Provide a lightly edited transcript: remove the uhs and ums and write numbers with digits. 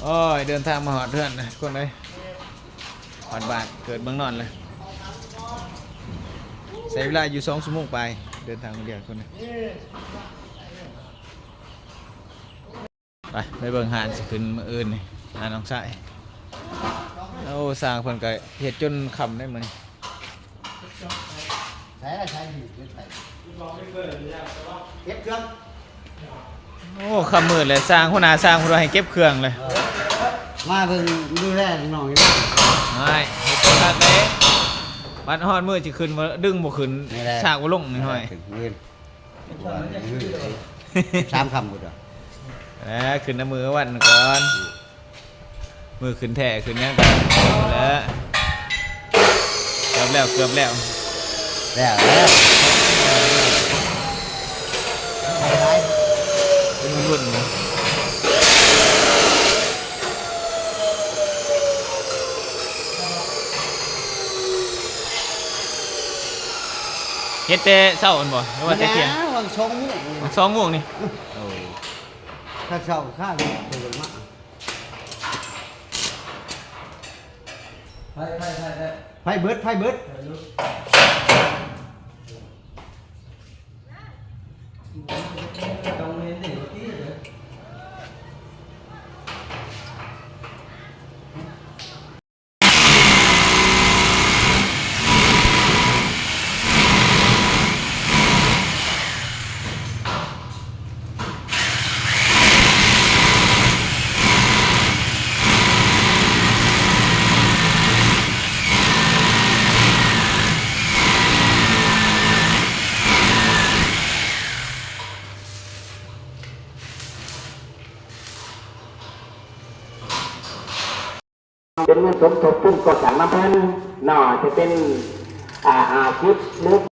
โอ้ยเดินทางมาหอดเพื่อนนะคนเลยหอดบาทเกิดเมืองนอนเลยใช้เวลาอยู่2 ชั่วโมงไปเดินทางคนเดียวคนนึงไปเบิ่งหานสิขึ้นมื้ออื่นนี่หาน้องชายโอ้สร้างเพิ่นก็เฮ็ดจนค่ำได้มื้อนี้ใช้อะไรใช้หินใส่เก็บเครื่องโอ้ค่ำมืดเลยสร้างหัวหน้าสร้างเพิ่นว่าให้เก็บเครื่องเลยมาเพิ่งดูแลน้องอยู่ไม่เฮ็ดจังได๋บัดฮอดมื้อสิขึ้นบ่ดึงบ่ขึ้นฉากบ่ลงนี่ห้อย3 คำกูเด้อขึ้นน้ำมือวันก่อนมือขึ้นแท้ขึ้นยังกันแล้วเกือบแล้วแล้วเป็นรุ่นเฮ็ดแต่เช้าอันบ่หรือว่าแต่เที่ยงวัง2 โมงนี่โอ้ถ้าเช้าข้าวเดินมาไฟเบิดเป็นเงินสมทบทุนก่อสร้างน้ำพันหน่อจะเป็นอาชีพเล็ก